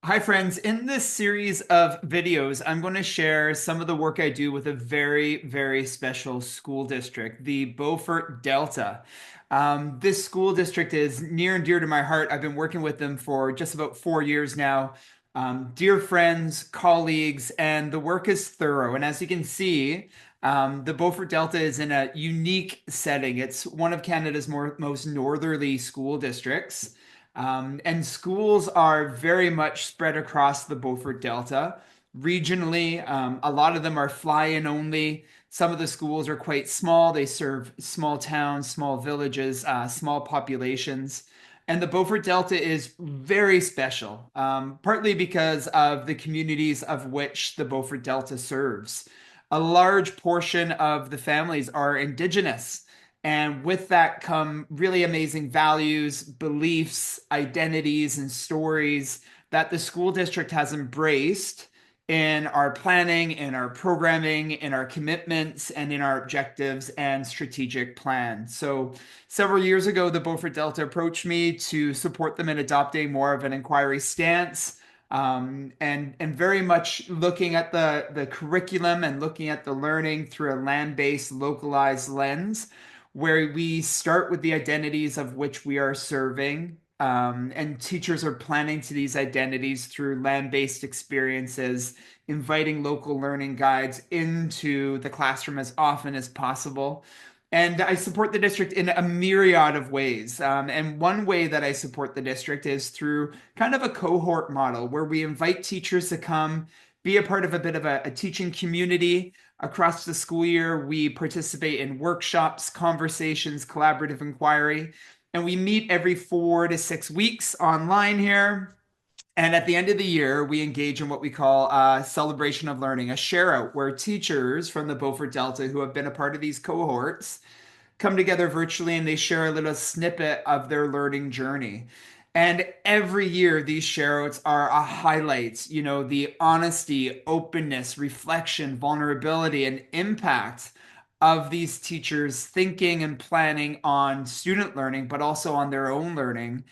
Hi, friends. In this series of videos, I'm going to share some of the work I do with a very, very special school district, the Beaufort Delta. This school district is near and dear to my heart. I've been working with them for just about 4 years now. Dear friends, colleagues, and the work is thorough. And as you can see, the Beaufort Delta is in a unique setting. It's one of Canada's most northerly school districts. And schools are very much spread across the Beaufort Delta. Regionally, a lot of them are fly-in only. Some of the schools are quite small. They serve small towns, small villages, small populations. And the Beaufort Delta is very special, partly because of the communities of which the Beaufort Delta serves. A large portion of the families are Indigenous. And with that come really amazing values, beliefs, identities, and stories that the school district has embraced in our planning, in our programming, in our commitments, and in our objectives and strategic plan. So, several years ago, the Beaufort Delta approached me to support them in adopting more of an inquiry stance. And very much looking at the curriculum and looking at the learning through a land-based, localized lens where we start with the identities of which we are serving. And teachers are planning to these identities through land-based experiences, inviting local learning guides into the classroom as often as possible. And I support the district in a myriad of ways. And one way that I support the district is through kind of a cohort model where we invite teachers to come be a part of a bit of a teaching community. Across the school year, we participate in workshops, conversations, collaborative inquiry, and we meet every 4 to 6 weeks online here. And at the end of the year, we engage in what we call a celebration of learning, a share out, where teachers from the Beaufort Delta who have been a part of these cohorts come together virtually and they share a little snippet of their learning journey. And every year, these shareouts are a highlight, the honesty, openness, reflection, vulnerability, and impact of these teachers thinking and planning on student learning, but also on their own learning.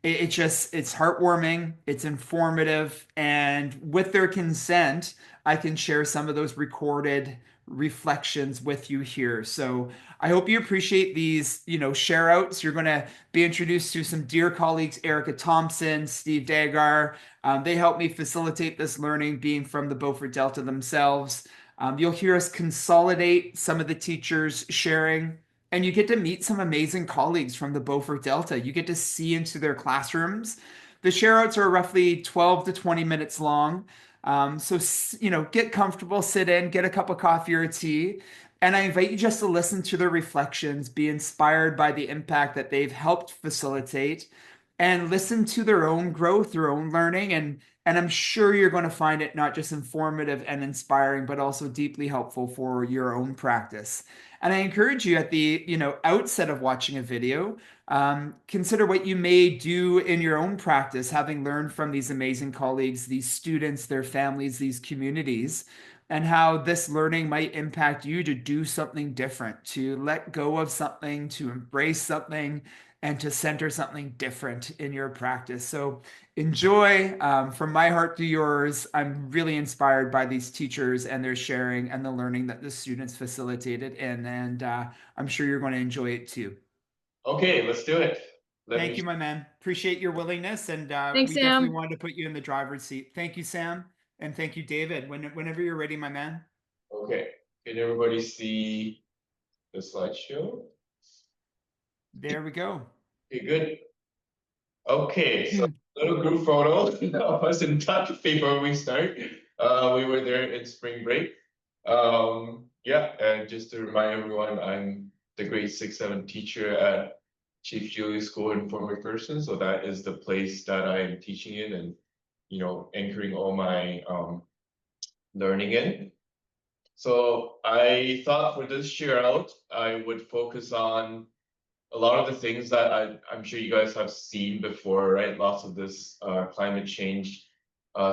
It's heartwarming, it's informative, and with their consent, I can share some of those recorded reflections with you here. So I hope you appreciate these, share outs. You're going to be introduced to some dear colleagues, Erica Thompson, Steve Dagar. They helped me facilitate this learning, being from the Beaufort Delta themselves. You'll hear us consolidate some of the teachers sharing, and you get to meet some amazing colleagues from the Beaufort Delta. You get to see into their classrooms. The shareouts are roughly 12 to 20 minutes long. So, get comfortable, sit in, get a cup of coffee or tea. And I invite you just to listen to their reflections, be inspired by the impact that they've helped facilitate, and listen to their own growth, their own learning. And I'm sure you're going to find it not just informative and inspiring, but also deeply helpful for your own practice. And I encourage you at the, outset of watching a video, consider what you may do in your own practice, having learned from these amazing colleagues, these students, their families, these communities, and how this learning might impact you to do something different, to let go of something, to embrace something, and to center something different in your practice. So enjoy. From my heart to yours, I'm really inspired by these teachers and their sharing and the learning that the students facilitated. And I'm sure you're going to enjoy it too. Okay, let's do it. Let Thank me. you, my man. Appreciate your willingness. And Thanks, we definitely Sam. wanted to put you in the driver's seat. Thank you, Sam. And thank you, David. Whenever you're ready, my man. Okay, can everybody see the slideshow? There we go. Okay, good. Okay, so little group photo of us in touch before we start. We were there in spring break. Yeah, and just to remind everyone, I'm the grade 6-7 teacher at Chief Julius School in Fort McPherson. So that is the place that I am teaching in and anchoring all my learning in. So I thought for this year out, I would focus on a lot of the things that I'm sure you guys have seen before, right? Lots of this climate change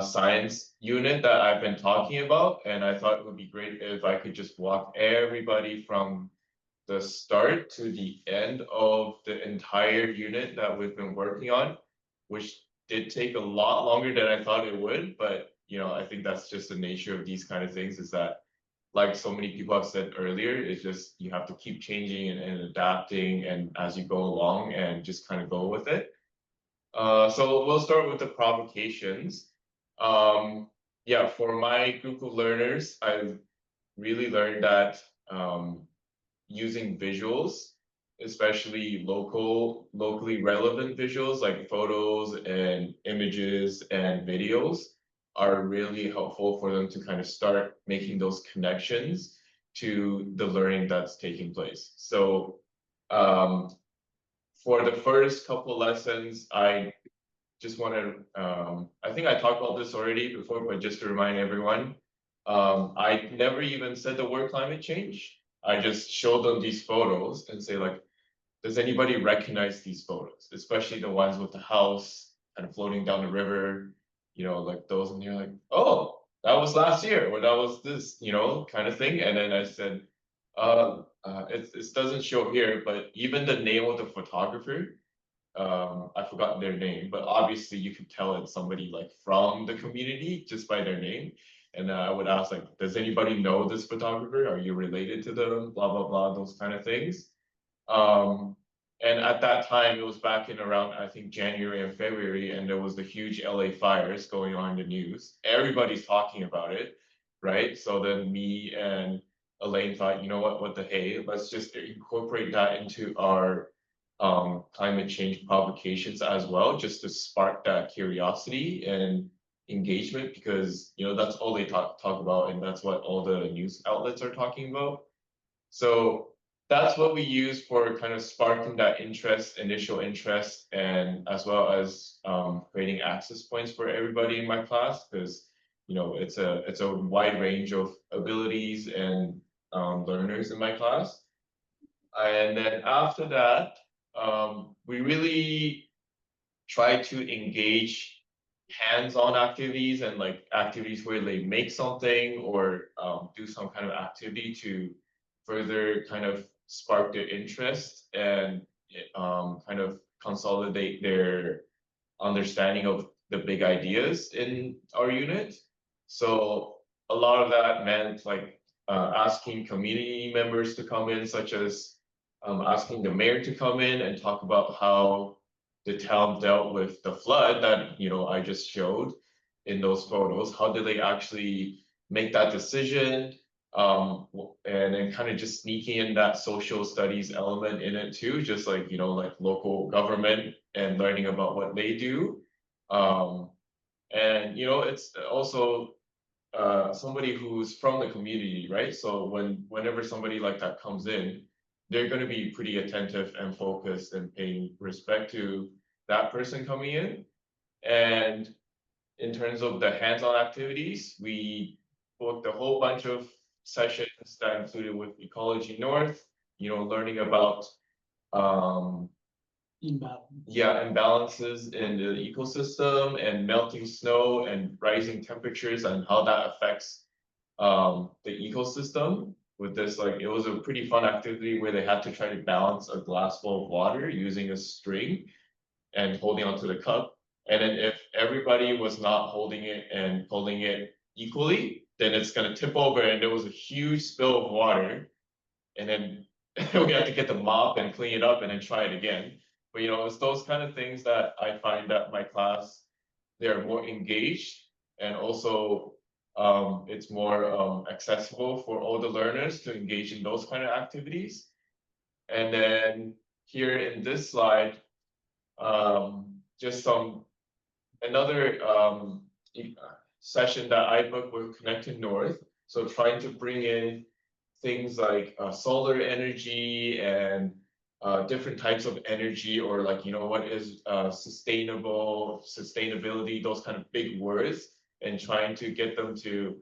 science unit that I've been talking about. And I thought it would be great if I could just walk everybody from the start to the end of the entire unit that we've been working on, which did take a lot longer than I thought it would, but I think that's just the nature of these kind of things, is that, like so many people have said earlier, it's just you have to keep changing and adapting and as you go along and just kind of go with it. So we'll start with the provocations. Yeah, for my group of learners, I've really learned that using visuals, especially locally relevant visuals like photos and images and videos, are really helpful for them to kind of start making those connections to the learning that's taking place. So for the first couple lessons, I just want to, I think I talked about this already before, but just to remind everyone, I never even said the word climate change. I just showed them these photos and say, like, does anybody recognize these photos, especially the ones with the house kind of floating down the river, like those, and you're like, oh, that was last year, or that was this, kind of thing. And then I said, it doesn't show here, but even the name of the photographer, I forgot their name, but obviously you could tell it's somebody like from the community just by their name. And I would ask, like, does anybody know this photographer? Are you related to them? Blah blah blah, those kind of things. Um, and at that time, it was back in around, I think, January and February, and there was the huge LA fires going on in the news. Everybody's talking about it, right? So then me and Elaine thought, you know what the hey, let's just incorporate that into our climate change provocations as well, just to spark that curiosity and engagement, because that's all they talk about, and that's what all the news outlets are talking about. So that's what we use for kind of sparking that initial interest, and as well as creating access points for everybody in my class, because it's a wide range of abilities and learners in my class. And then after that, we really try to engage hands-on activities, and like activities where they make something or do some kind of activity to further kind of spark their interest and kind of consolidate their understanding of the big ideas in our unit. So a lot of that meant like asking community members to come in, such as asking the mayor to come in and talk about how the town dealt with the flood that I just showed in those photos. How did they actually make that decision? And then kind of just sneaking in that social studies element in it too, just like like local government and learning about what they do. Um, and it's also somebody who's from the community, right? So whenever somebody like that comes in, they're going to be pretty attentive and focused and paying respect to that person coming in. And in terms of the hands-on activities, we booked a whole bunch of sessions that included with Ecology North, learning about um, imbalances in the ecosystem and melting snow and rising temperatures and how that affects the ecosystem. With this, like, it was a pretty fun activity where they had to try to balance a glass full of water using a string and holding onto the cup. And then if everybody was not holding it and pulling it equally, then it's gonna tip over, and there was a huge spill of water. And then we had to get the mop and clean it up and then try it again. But it's those kind of things that I find that my class, they're more engaged, and also it's more accessible for all the learners to engage in those kind of activities. And then here in this slide, just another session that I booked with Connected North. So trying to bring in things like solar energy and different types of energy, or like what is sustainability, those kind of big words, and trying to get them to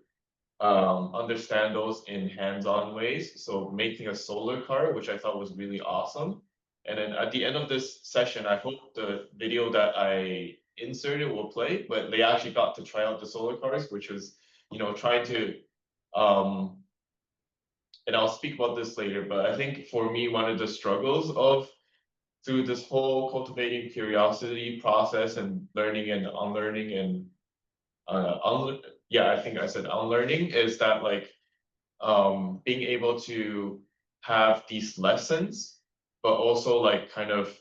understand those in hands-on ways. So making a solar car, which I thought was really awesome. And then at the end of this session, I hope the video that I inserted will play, but they actually got to try out the solar cars, which was, trying to, and I'll speak about this later, but I think for me, one of the struggles of through this whole cultivating curiosity process and learning and unlearning and yeah, I think I said unlearning is that like being able to have these lessons, but also like kind of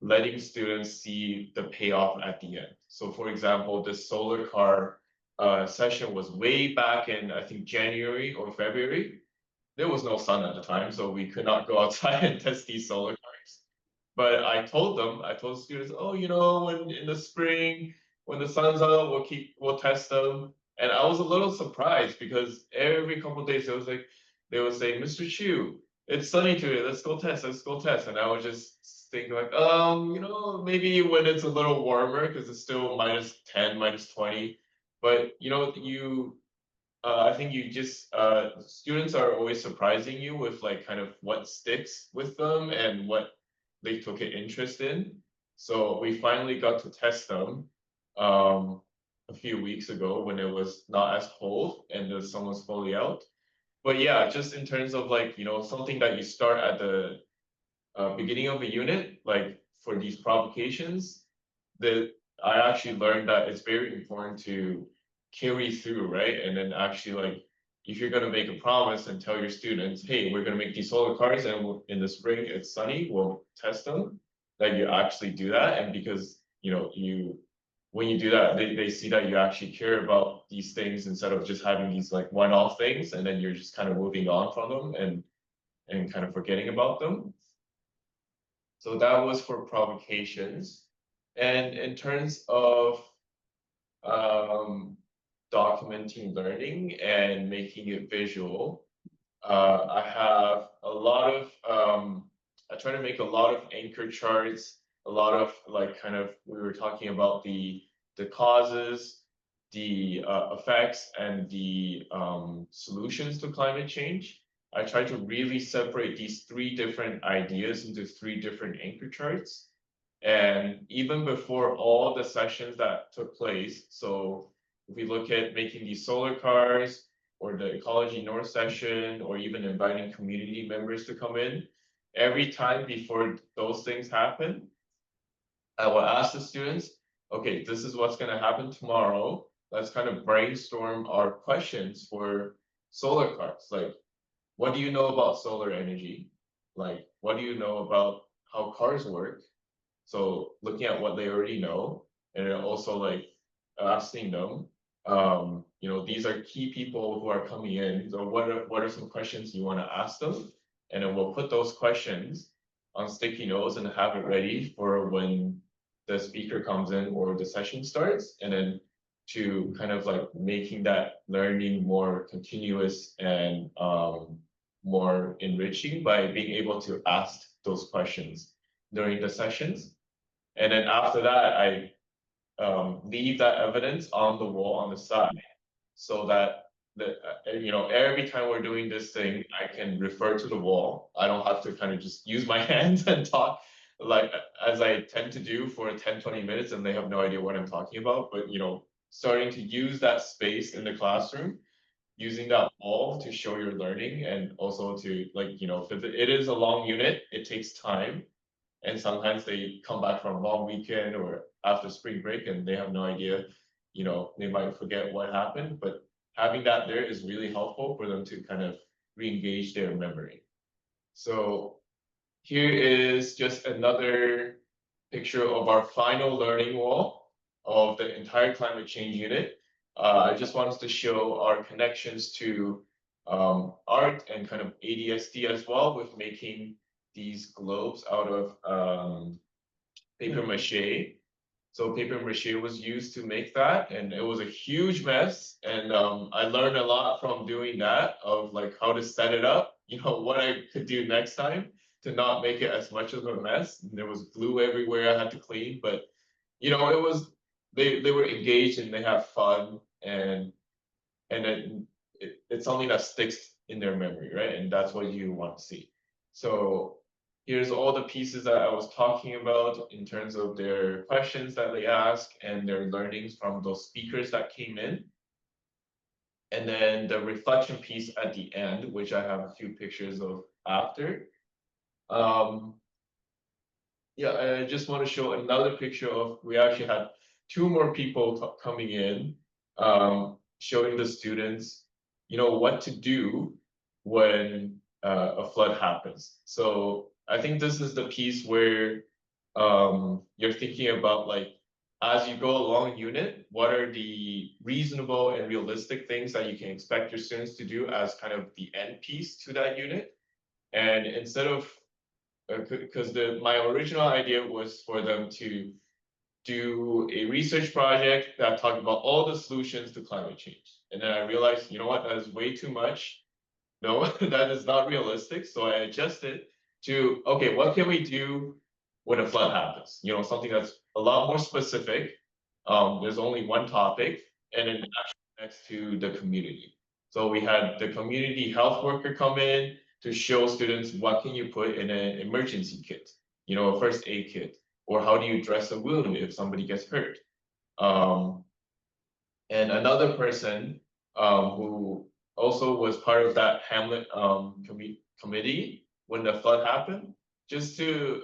letting students see the payoff at the end. So for example, the solar car session was way back in I think January or February. There was no sun at the time, so we could not go outside and test these solar cars. But I told students, oh, you know, when in the spring, when the sun's out, we'll test them. And I was a little surprised because every couple of days it was like they would say, Mr. Chu, it's sunny today, let's go test, let's go test. And I would just think like, you know, maybe when it's a little warmer, because it's still -10, -20. But you know, I think you just students are always surprising you with like kind of what sticks with them and what they took an interest in. So we finally got to test them a few weeks ago when it was not as cold and the sun was fully out. But yeah, just in terms of like, you know, something that you start at the beginning of a unit, like for these provocations, that I actually learned that it's very important to carry through, right? And then actually like if you're gonna make a promise and tell your students, hey, we're gonna make these solar cars and in the spring it's sunny, we'll test them, that you actually do that. And because you know you when you do that, they see that you actually care about these things instead of just having these like one-off things and then you're just kind of moving on from them and kind of forgetting about them. So that was for provocations. And in terms of um, documenting learning and making it visual, I have a lot of, I try to make a lot of anchor charts, a lot of like kind of, we were talking about the causes, the effects, and the solutions to climate change. I try to really separate these three different ideas into three different anchor charts. And even before all the sessions that took place, so if we look at making these solar cars, or the Ecology North session, or even inviting community members to come in, every time before those things happen, I will ask the students, okay, this is what's going to happen tomorrow. Let's kind of brainstorm our questions for solar cars. Like, what do you know about solar energy? Like, what do you know about how cars work? So looking at what they already know, and then also like asking them, you know, these are key people who are coming in. So what are some questions you want to ask them? And then we'll put those questions on sticky notes and have it ready for when the speaker comes in or the session starts. And then to kind of like making that learning more continuous and more enriching by being able to ask those questions during the sessions. And then after that, I leave that evidence on the wall on the side so that you know, every time we're doing this thing, I can refer to the wall. I don't have to kind of just use my hands and talk like as I tend to do for 10-20 minutes and they have no idea what I'm talking about. But you know, starting to use that space in the classroom, using that wall to show your learning and also to like, you know, because it is a long unit, it takes time and sometimes they come back from a long weekend or after spring break and they have no idea, you know, they might forget what happened, but having that there is really helpful for them to kind of re-engage their memory. So here is just another picture of our final learning wall of the entire climate change unit. I just wanted to show our connections to art and kind of ADSD as well with making these globes out of paper mache. So paper mache was used to make that, and it was a huge mess. And I learned a lot from doing that of like how to set it up, you know, what I could do next time to not make it as much of a mess. And there was glue everywhere I had to clean, but you know, it was they were engaged and they have fun and it's something that sticks in their memory, right? And that's what you want to see. So here's all the pieces that I was talking about in terms of their questions that they ask and their learnings from those speakers that came in. And then the reflection piece at the end, which I have a few pictures of after. Um, Yeah, I just want to show another picture of, we actually had two more people coming in, showing the students, what to do when a flood happens. So I think this is the piece where you're thinking about, like, as you go along unit, what are the reasonable and realistic things that you can expect your students to do as kind of the end piece to that unit. And instead of because the my original idea was for them to do a research project that talked about all the solutions to climate change. And then I realized, you know what, that is way too much. No, that is not realistic. So I adjusted to, okay, what can we do when a flood happens? Something that's a lot more specific. There's only one topic, and then actually next to the community. So we had the community health worker come in to show students what can you put in an emergency kit, a first aid kit, or how do you dress a wound if somebody gets hurt. Um, and another person who also was part of that Hamlet committee when the flood happened, just to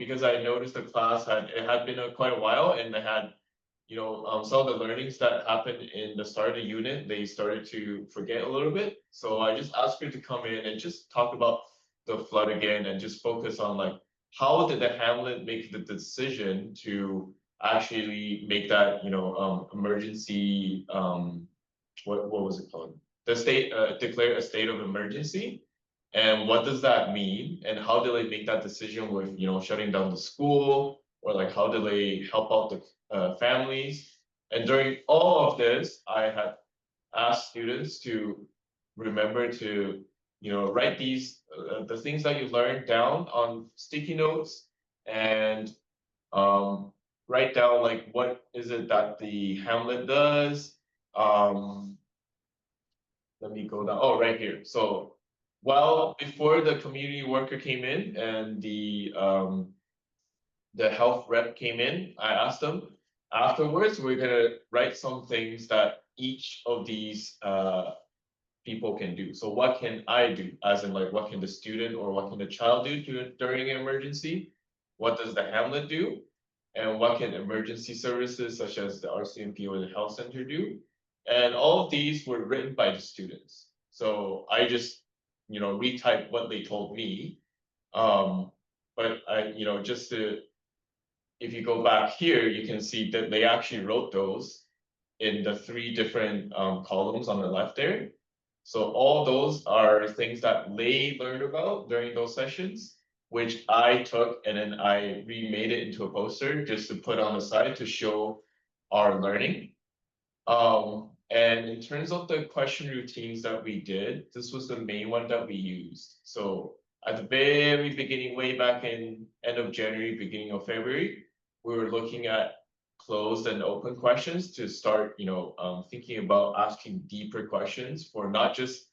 because I noticed the class had been quite a while, and they had some of the learnings that happened in the start of the unit, they started to forget a little bit. So I just asked her to come in and just talk about the flood again, and just focus on, like, how did the Hamlet make the decision to actually make that, emergency, what was it called? The state declare a state of emergency. And what does that mean? And how do they make that decision with, shutting down the school, or like how do they help out the families? And during all of this, I had asked students to remember to, write these the things that you learned down on sticky notes, and um, write down, like, what is it that the Hamlet does. Um, Let me go down. Oh, right here. So, well, before the community worker came in and the health rep came in, I asked them, afterwards, we're gonna write some things that each of these people can do. So what can I do? As in, like, what can the student or what can the child do during an emergency? What does the Hamlet do? And what can emergency services such as the RCMP or the health center do? And all of these were written by the students. So I just, retyped what they told me. But just to, if you go back here, you can see that they actually wrote those in the three different columns on the left there. So all those are things that they learned about during those sessions, which I took and then I remade it into a poster just to put on the side to show our learning. And in terms of the question routines that we did, this was the main one that we used. So at the very beginning, way back in end of January, beginning of February, we were looking at closed and open questions to start, thinking about asking deeper questions for not just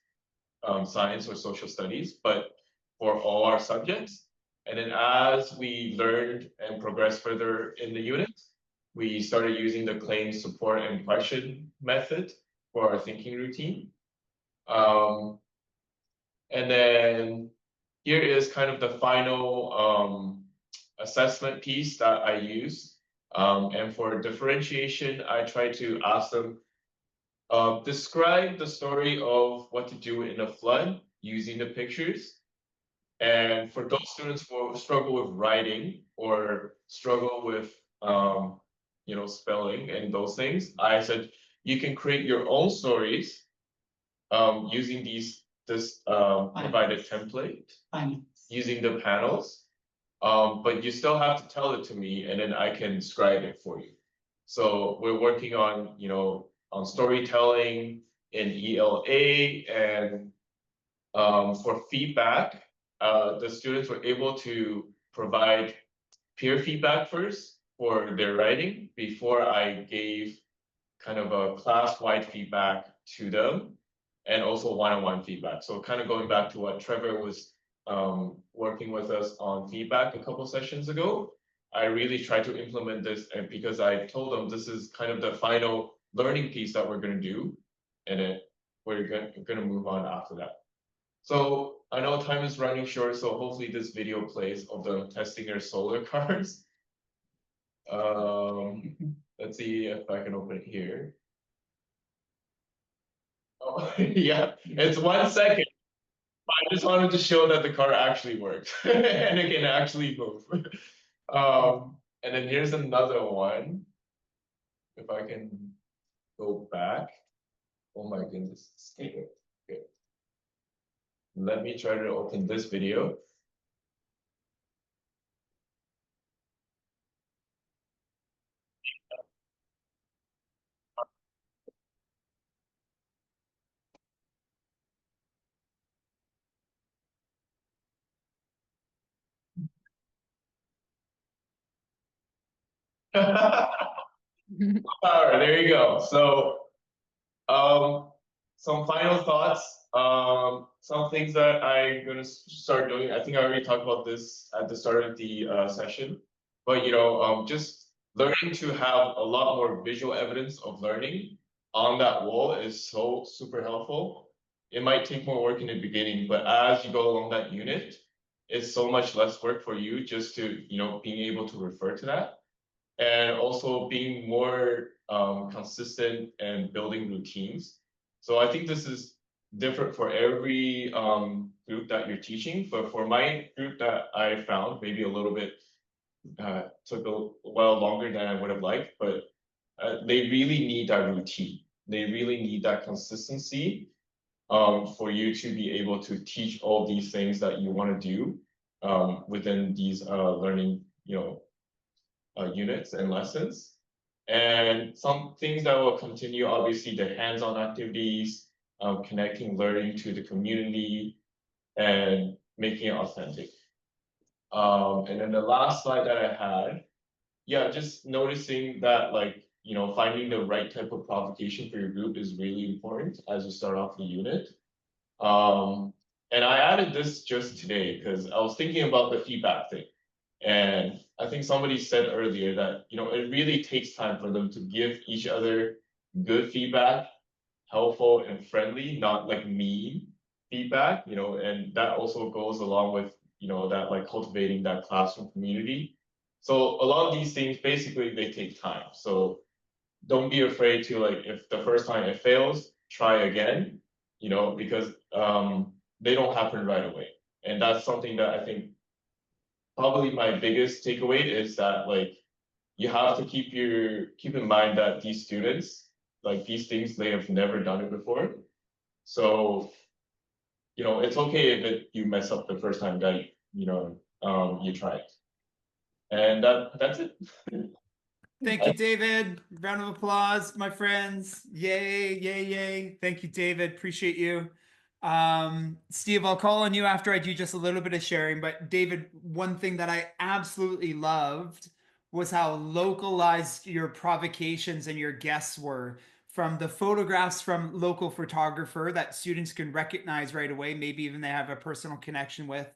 science or social studies, but for all our subjects. And then as we learned and progressed further in the units, we started using the claim support and question method for our thinking routine. Um, and then here is kind of the final assessment piece that I use. And for differentiation, I try to ask them, describe the story of what to do in a flood using the pictures. And for those students who struggle with writing or struggle with spelling and those things, I said you can create your own stories using this provided template, using the panels. But you still have to tell it to me, and then I can scribe it for you. So we're working on, on storytelling in ELA, and for feedback, the students were able to provide peer feedback first for their writing before I gave kind of a class-wide feedback to them, and also one-on-one feedback. So kind of going back to what Trevor was working with us on feedback a couple sessions ago, I really tried to implement this, and because I told them this is kind of the final learning piece that we're going to do, and then we're going to move on after that. So I know time is running short, so hopefully this video plays of them testing their solar cars. Let's see if I can open it here. Oh, yeah, it's 1 second. I just wanted to show that the car actually works and it can actually move. And then here's another one. If I can go back. Oh my goodness. Okay. Let me try to open this video. All right, there you go. So, some final thoughts. Some things that I'm gonna start doing. I think I already talked about this at the start of the session, but just learning to have a lot more visual evidence of learning on that wall is so super helpful. It might take more work in the beginning, but as you go along that unit, it's so much less work for you just to, being able to refer to that and also being more consistent and building routines. So I think this is different for every group that you're teaching, but for my group that I found, maybe a little bit took a while longer than I would have liked, but they really need that routine. They really need that consistency for you to be able to teach all these things that you want to do within these learning, units and lessons. And some things that will continue, obviously, the hands-on activities, connecting learning to the community, and making it authentic. And then the last slide that I had, yeah, just noticing that finding the right type of provocation for your group is really important as you start off the unit. Um, and I added this just today because I was thinking about the feedback thing. And I think somebody said earlier that, it really takes time for them to give each other good feedback, helpful and friendly, not like mean feedback, and that also goes along with, that like cultivating that classroom community. So a lot of these things, basically, they take time. So don't be afraid to like, if the first time it fails, try again, because they don't happen right away. And that's something that I think probably my biggest takeaway is that like you have to keep in mind that these students, like these things, they have never done it before. So, it's okay if you mess up the first time that you try it. And that's it. Thank you, David. Round of applause, my friends. Yay, yay, yay. Thank you, David. Appreciate you. Steve, I'll call on you after I do just a little bit of sharing. But David, one thing that I absolutely loved was how localized your provocations and your guests were, from the photographs from local photographer that students can recognize right away, maybe even they have a personal connection with,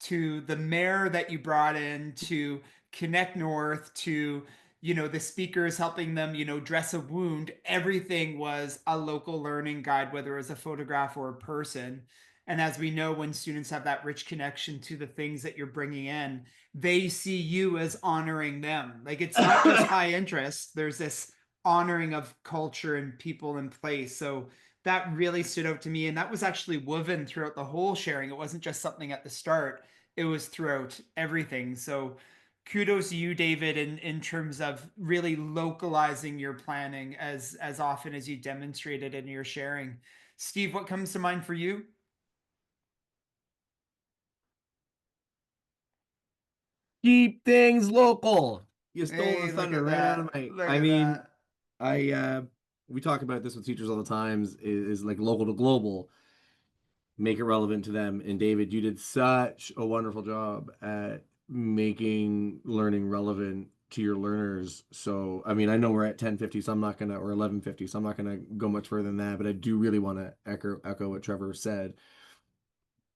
to the mayor that you brought in, to Connect North, to the speakers helping them, dress a wound. Everything was a local learning guide, whether it was a photograph or a person. And as we know, when students have that rich connection to the things that you're bringing in, they see you as honoring them. Like, it's not just high interest, there's this honoring of culture and people in place. So that really stood out to me. And that was actually woven throughout the whole sharing. It wasn't just something at the start, it was throughout everything. So kudos to you, David, in terms of really localizing your planning as often as you demonstrated in your sharing. Steve, what comes to mind for you? Keep things local. You stole the Hey, look thunder at right out that. of my. Look I at mean, that. I we talk about this with teachers all the times. Is like local to global, make it relevant to them. And David, you did such a wonderful job at making learning relevant to your learners. So, I mean, I know we're at 10:50, so I'm not gonna, or 11:50, so I'm not gonna go much further than that. But I do really want to echo what Trevor said,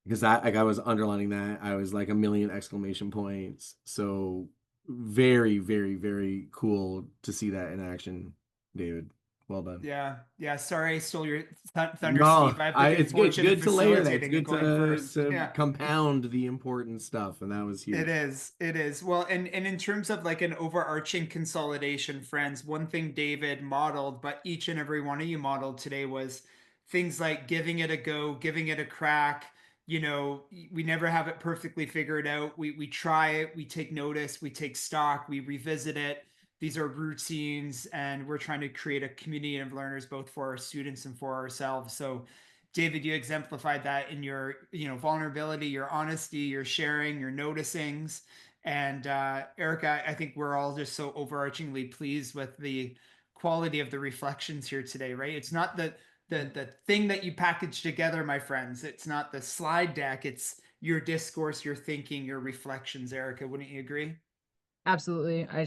because that, like, I was underlining that. I was like a million exclamation points. So very, very, very cool to see that in action, David. Well done. Yeah. Sorry, I stole your thunder, No, Steve. I have the good it's good. It's fortune of good to layer that. It's facilitating and good going first. to Yeah. compound the important stuff, and that was It huge. is. It is. Well, and in terms of like an overarching consolidation, friends, one thing David modeled, but each and every one of you modeled today was things like giving it a go, giving it a crack. You know, we never have it perfectly figured out. We try it, we take notice, we take stock, we revisit it. These are routines, and we're trying to create a community of learners both for our students and for ourselves. So David, you exemplified that in your, vulnerability, your honesty, your sharing, your noticings. And Erica, I think we're all just so overarchingly pleased with the quality of the reflections here today, right? It's not the thing that you package together, my friends. It's not the slide deck. It's your discourse, your thinking, your reflections, Erica. Wouldn't you agree? Absolutely. I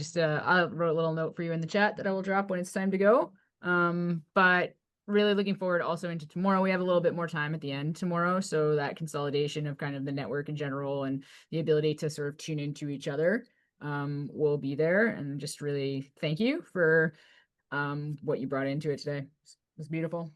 wrote a little note for you in the chat that I will drop when it's time to go. But really looking forward also into tomorrow. We have a little bit more time at the end tomorrow, so that consolidation of kind of the network in general and the ability to sort of tune into each other will be there. And just really thank you for what you brought into it today. It's beautiful.